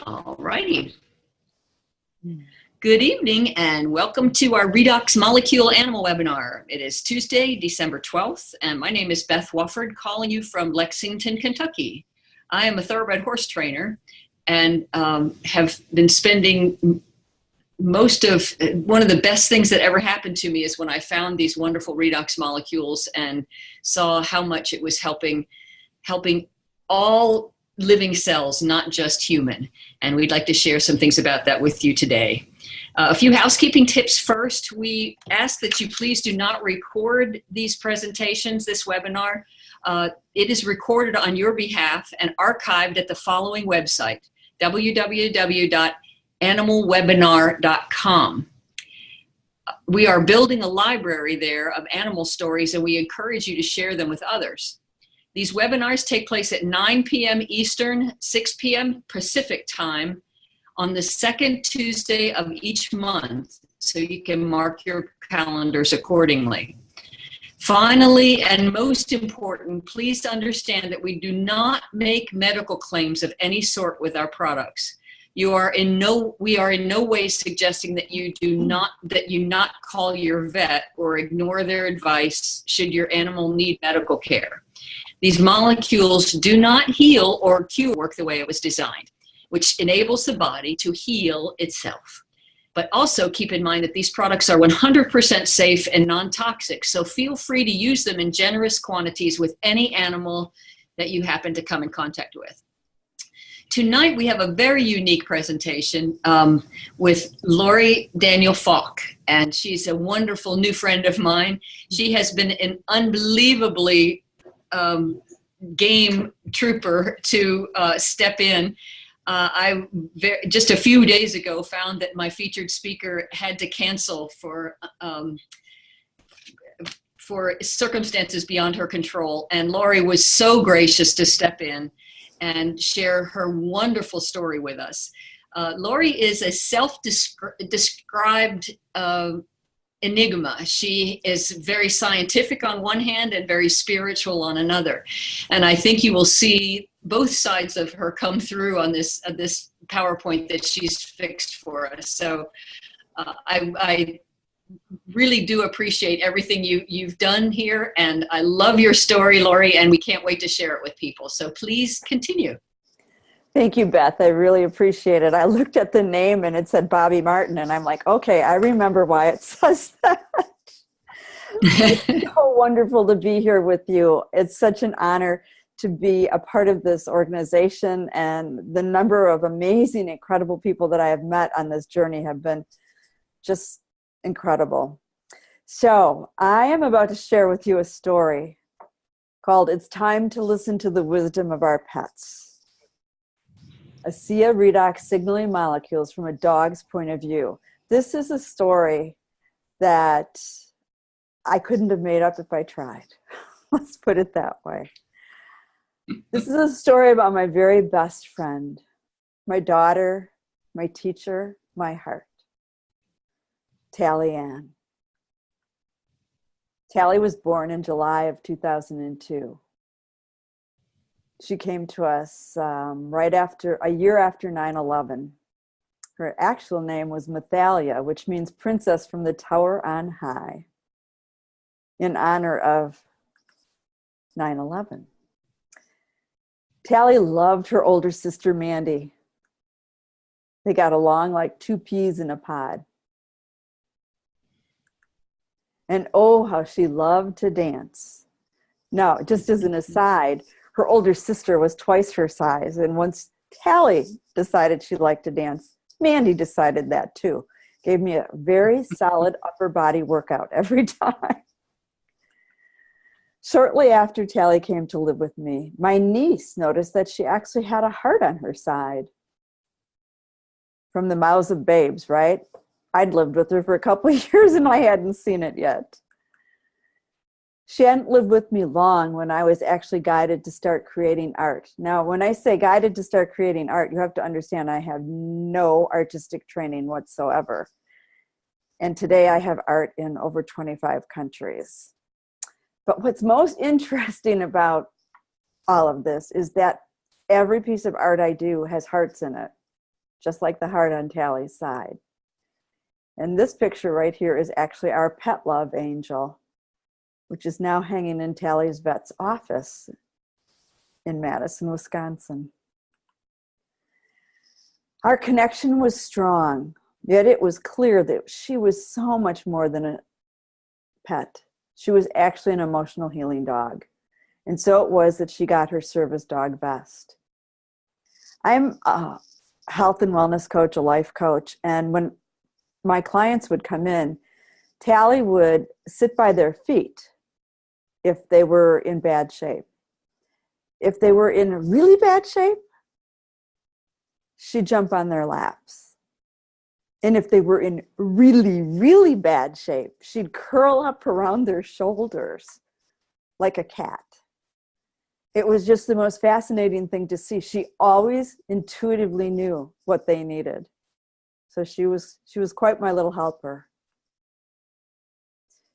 All righty. Good evening and welcome to our Redox Molecule Animal Webinar. It is Tuesday, December 12th, and my name is Beth Wofford, calling you from Lexington, Kentucky. I am a thoroughbred horse trainer and have been spending one of the best things that ever happened to me is when I found these wonderful redox molecules and saw how much it was helping all living cells, not just human. And we'd like to share some things about that with you today. A few housekeeping tips first. We ask that you please do not record these presentations, this webinar. It is recorded on your behalf and archived at the following website, www.animalwebinar.com. We are building a library there of animal stories, and we encourage you to share them with others. These webinars take place at 9 p.m. Eastern, 6 p.m. Pacific time on the second Tuesday of each month, so you can mark your calendars accordingly. Finally, and most important, please understand that we do not make medical claims of any sort with our products. We are in no way suggesting that you not call your vet or ignore their advice should your animal need medical care. These molecules do not heal or cure, work the way it was designed, which enables the body to heal itself. But also keep in mind that these products are 100% safe and non-toxic, so feel free to use them in generous quantities with any animal that you happen to come in contact with. Tonight we have a very unique presentation with Lorie Daniel Falk, and she's a wonderful new friend of mine. She has been an unbelievably game trooper to step in. I just a few days ago found that my featured speaker had to cancel for circumstances beyond her control, and Lorie was so gracious to step in and share her wonderful story with us. Lorie is a self-described enigma. She is very scientific on one hand and very spiritual on another. And I think you will see both sides of her come through on this PowerPoint that she's fixed for us. So I really do appreciate everything you've done here, and I love your story, Lorie, and we can't wait to share it with people. So please continue. Thank you, Beth. I really appreciate it. I looked at the name and it said Bobby Martin, and I'm like, okay, I remember why it says that. It's so wonderful to be here with you. It's such an honor to be a part of this organization, and the number of amazing, incredible people that I have met on this journey have been just incredible. So I am about to share with you a story called "It's Time to Listen to the Wisdom of Our Pets." ASEA redox signaling molecules from a dog's point of view. This is a story that I couldn't have made up if I tried. Let's put it that way. This is a story about my very best friend, my daughter, my teacher, my heart, Tally Ann. Tally was born in July of 2002. She came to us a year after 9/11. Her actual name was Mathalia, which means princess from the tower on high, in honor of 9/11. Tally loved her older sister, Mandy. They got along like two peas in a pod. And oh, how she loved to dance. Now, just as an aside, her older sister was twice her size, and once Tally decided she liked to dance, Mandy decided that too. Gave me a very solid upper body workout every time. Shortly after Tally came to live with me, my niece noticed that she actually had a heart on her side. From the mouths of babes, right? I'd lived with her for a couple of years and I hadn't seen it yet. She hadn't lived with me long when I was actually guided to start creating art. Now, when I say guided to start creating art, you have to understand I have no artistic training whatsoever. And today I have art in over 25 countries. But what's most interesting about all of this is that every piece of art I do has hearts in it. just like the heart on Tally's side. And this picture right here is actually our pet love angel, which is now hanging in Tally's vet's office in Madison, Wisconsin. Our connection was strong, yet it was clear that she was so much more than a pet. She was actually an emotional healing dog. And so it was that she got her service dog vest. I'm a health and wellness coach, a life coach, and when my clients would come in, Tally would sit by their feet if they were in bad shape. If they were in really bad shape, she'd jump on their laps. And if they were in really, really bad shape, she'd curl up around their shoulders like a cat. It was just the most fascinating thing to see. She always intuitively knew what they needed. So she was quite my little helper.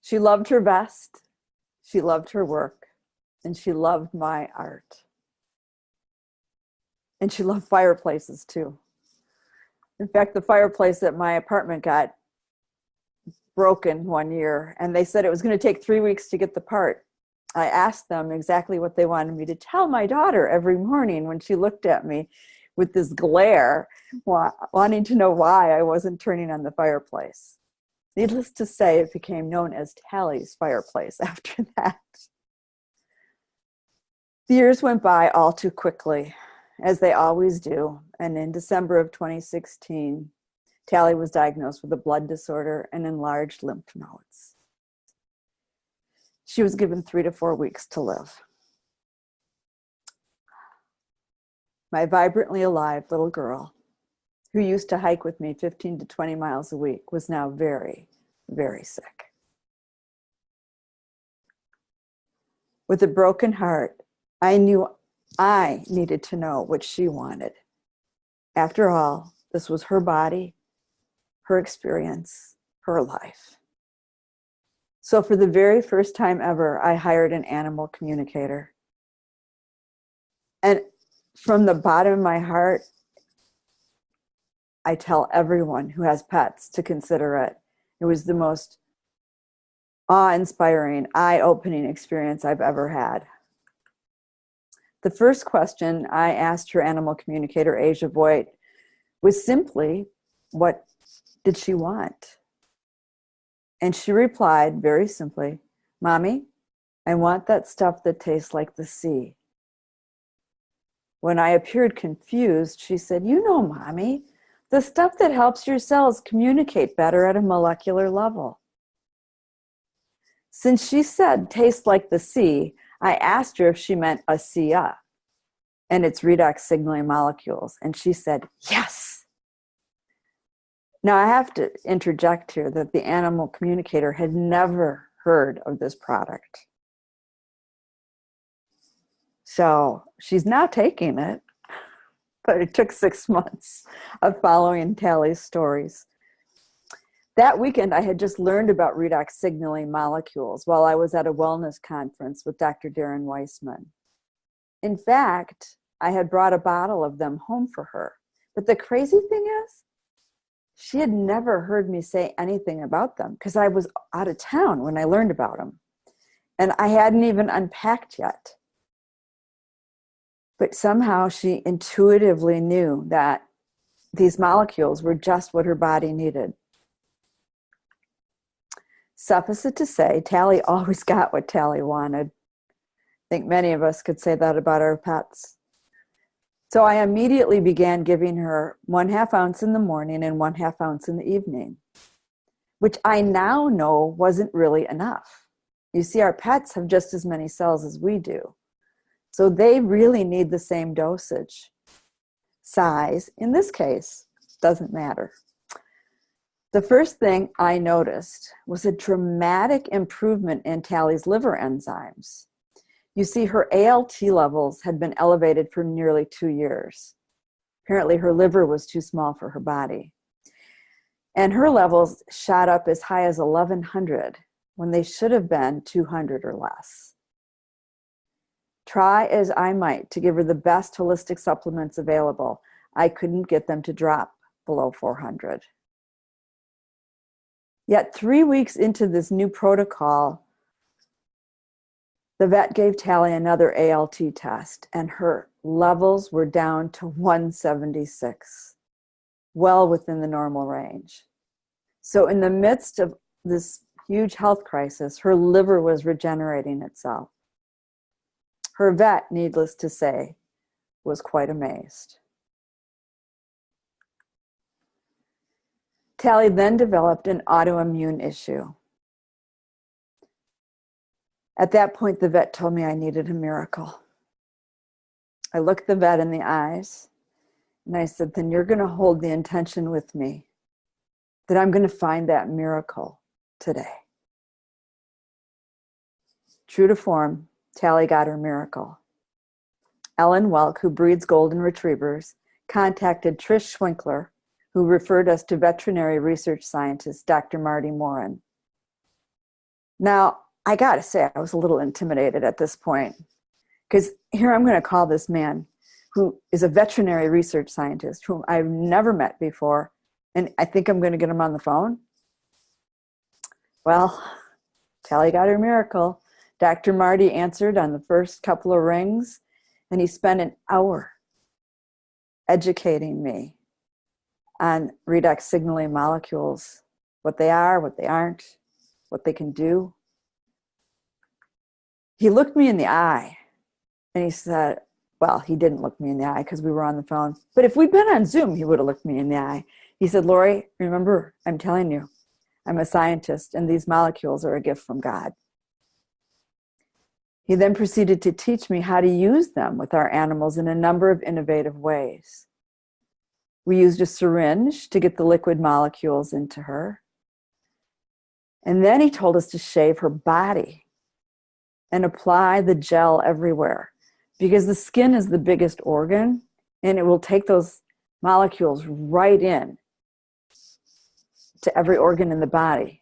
She loved her vest, she loved her work, and she loved my art. And she loved fireplaces too. In fact, the fireplace at my apartment got broken one year, and they said it was going to take 3 weeks to get the part. I asked them exactly what they wanted me to tell my daughter every morning when she looked at me with this glare, wanting to know why I wasn't turning on the fireplace. Needless to say, it became known as Tally's fireplace after that. The years went by all too quickly, as they always do, and in December of 2016, Tally was diagnosed with a blood disorder and enlarged lymph nodes. She was given 3 to 4 weeks to live. My vibrantly alive little girl, who used to hike with me 15 to 20 miles a week, was now very, very sick. With a broken heart, I knew I needed to know what she wanted. After all, this was her body, her experience, her life. So for the very first time ever, I hired an animal communicator. And from the bottom of my heart, I tell everyone who has pets to consider it. It was the most awe-inspiring, eye-opening experience I've ever had. The first question I asked her animal communicator, Asia Voigt, was simply, what did she want? And she replied very simply, Mommy, I want that stuff that tastes like the sea. When I appeared confused, she said, you know, Mommy, the stuff that helps your cells communicate better at a molecular level. Since she said tastes like the sea, I asked her if she meant ASEA and its redox signaling molecules, and she said, yes. Now I have to interject here that the animal communicator had never heard of this product. So she's now taking it, but it took 6 months of following Tally's stories. That weekend, I had just learned about redox signaling molecules while I was at a wellness conference with Dr. Darren Weissman. In fact, I had brought a bottle of them home for her. But the crazy thing is, she had never heard me say anything about them because I was out of town when I learned about them. And I hadn't even unpacked yet. But somehow she intuitively knew that these molecules were just what her body needed. Suffice it to say, Tally always got what Tally wanted. I think many of us could say that about our pets. So I immediately began giving her 1/2 ounce in the morning and 1/2 ounce in the evening, which I now know wasn't really enough. You see, our pets have just as many cells as we do. So they really need the same dosage. Size, in this case, doesn't matter. The first thing I noticed was a dramatic improvement in Tally's liver enzymes. You see, her ALT levels had been elevated for nearly 2 years. Apparently, her liver was too small for her body. And her levels shot up as high as 1100 when they should have been 200 or less. Try as I might to give her the best holistic supplements available, I couldn't get them to drop below 400. Yet 3 weeks into this new protocol, the vet gave Tally another ALT test, and her levels were down to 176, well within the normal range. So in the midst of this huge health crisis, her liver was regenerating itself. Her vet, needless to say, was quite amazed. Tally then developed an autoimmune issue. At that point, the vet told me I needed a miracle. I looked the vet in the eyes and I said, then you're going to hold the intention with me that I'm going to find that miracle today. True to form, Tally got her miracle. Ellen Welk, who breeds golden retrievers, contacted Trish Schwinkler, who referred us to veterinary research scientist Dr. Marty Morin. Now, I gotta say, I was a little intimidated at this point, because here I'm going to call this man, who is a veterinary research scientist, whom I've never met before, and I think I'm going to get him on the phone. Well, Tally got her miracle. Dr. Marty answered on the first couple of rings, and he spent an hour educating me on redox signaling molecules, what they are, what they aren't, what they can do. He looked me in the eye and he said, well, he didn't look me in the eye because we were on the phone, but if we'd been on Zoom, he would have looked me in the eye. He said, Lorie, remember, I'm telling you, I'm a scientist and these molecules are a gift from God. He then proceeded to teach me how to use them with our animals in a number of innovative ways. We used a syringe to get the liquid molecules into her. And then he told us to shave her body and apply the gel everywhere, because the skin is the biggest organ and it will take those molecules right in to every organ in the body.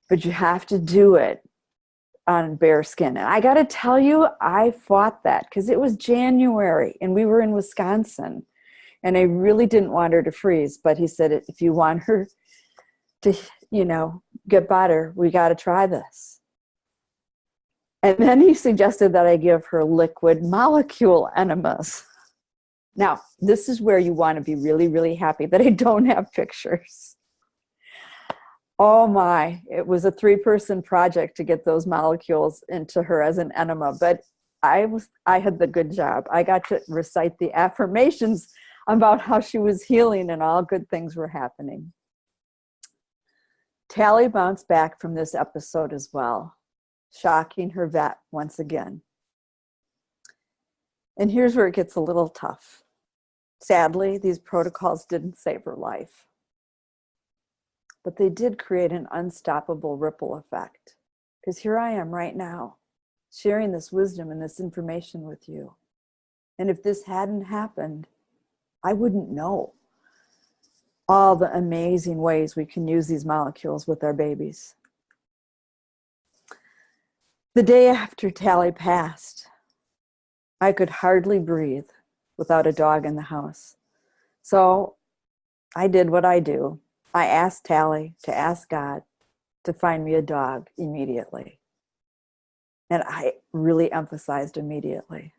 But you have to do it on bare skin. And I got to tell you, I fought that because it was January and we were in Wisconsin and I really didn't want her to freeze. But he said, if you want her to, get better, we got to try this. And then he suggested that I give her liquid molecule enemas. Now, this is where you want to be really, really happy that I don't have pictures. Oh my, it was a 3-person project to get those molecules into her as an enema, but I had the good job. I got to recite the affirmations about how she was healing and all good things were happening. Tally bounced back from this episode as well, shocking her vet once again. And here's where it gets a little tough. Sadly, these protocols didn't save her life. But they did create an unstoppable ripple effect. Because here I am right now, sharing this wisdom and this information with you. And if this hadn't happened, I wouldn't know all the amazing ways we can use these molecules with our babies. The day after Tally passed, I could hardly breathe without a dog in the house. So I did what I do. I asked Tally to ask God to find me a dog immediately. And I really emphasized immediately.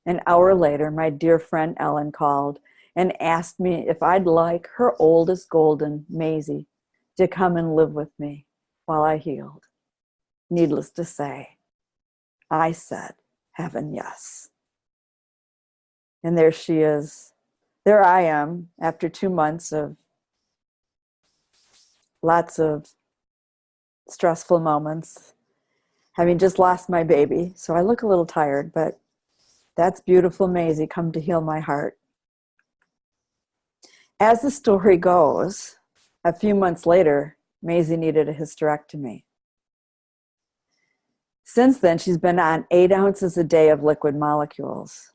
An hour later, my dear friend Ellen called and asked me if I'd like her oldest golden, Maisie, to come and live with me while I healed. Needless to say, I said, heaven, yes. And there she is. There I am after 2 months of lots of stressful moments, having just lost my baby. So I look a little tired, but that's beautiful Maisie come to heal my heart. As the story goes, a few months later, Maisie needed a hysterectomy. Since then, she's been on 8 ounces a day of liquid molecules.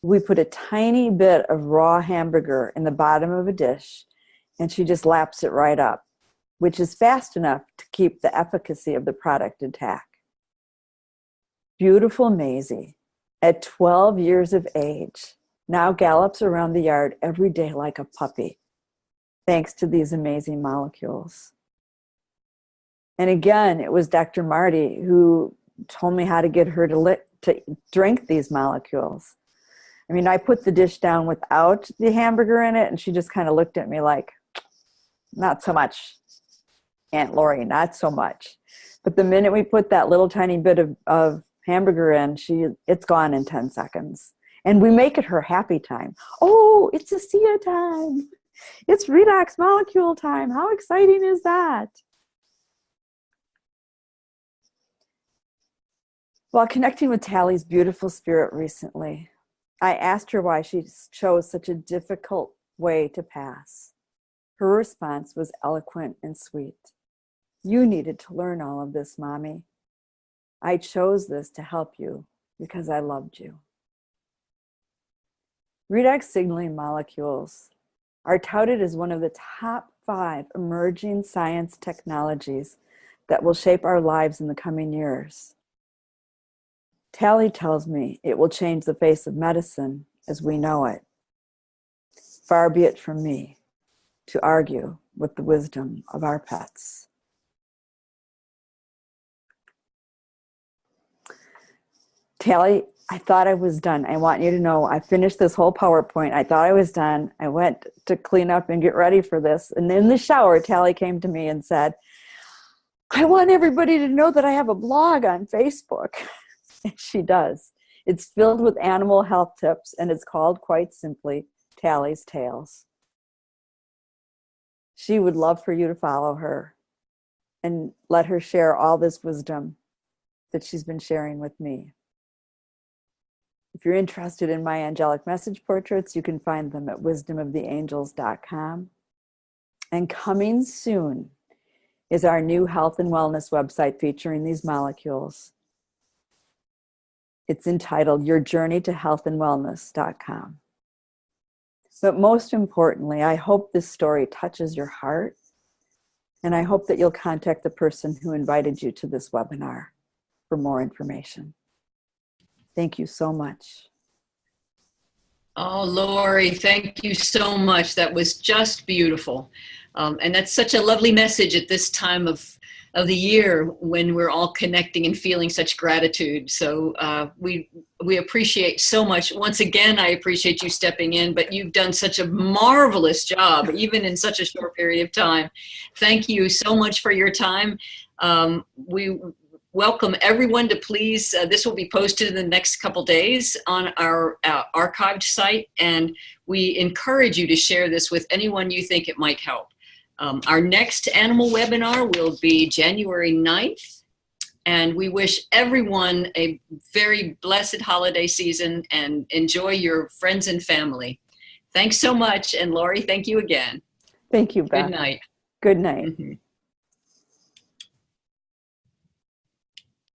We put a tiny bit of raw hamburger in the bottom of a dish, and she just laps it right up, which is fast enough to keep the efficacy of the product intact. Beautiful Maisie, at 12 years of age, now gallops around the yard every day like a puppy, thanks to these amazing molecules. And again, it was Dr. Marty who told me how to get her to drink these molecules. I mean, I put the dish down without the hamburger in it, and she just kind of looked at me like, not so much, Aunt Lorie, not so much. But the minute we put that little tiny bit of hamburger in, it's gone in 10 seconds. And we make it her happy time. Oh, it's ASEA time. It's redox molecule time. How exciting is that? While connecting with Tally's beautiful spirit recently, I asked her why she chose such a difficult way to pass. Her response was eloquent and sweet. You needed to learn all of this, Mommy. I chose this to help you because I loved you. Redox signaling molecules are touted as one of the top 5 emerging science technologies that will shape our lives in the coming years. Tally tells me it will change the face of medicine as we know it. Far be it from me to argue with the wisdom of our pets. Tally, I thought I was done. I want you to know I finished this whole PowerPoint. I thought I was done. I went to clean up and get ready for this. And in the shower, Tally came to me and said, I want everybody to know that I have a blog on Facebook. And she does. It's filled with animal health tips, and it's called, quite simply, Tally's Tales. She would love for you to follow her and let her share all this wisdom that she's been sharing with me. If you're interested in my angelic message portraits, you can find them at wisdomoftheangels.com. And coming soon is our new health and wellness website featuring these molecules. It's entitled yourjourneytohealthandwellness.com. But most importantly, I hope this story touches your heart, and I hope that you'll contact the person who invited you to this webinar for more information. Thank you so much. Oh, Lorie, thank you so much. That was just beautiful. And that's such a lovely message at this time of the year when we're all connecting and feeling such gratitude. So we appreciate so much. Once again, I appreciate you stepping in, but you've done such a marvelous job, even in such a short period of time. Thank you so much for your time. We welcome everyone to please, this will be posted in the next couple days on our archived site, and we encourage you to share this with anyone you think it might help. Our next animal webinar will be January 9th, and we wish everyone a very blessed holiday season and enjoy your friends and family. Thanks so much, and Lorie, thank you again. Thank you, Beth. Good night. Good night. Mm-hmm.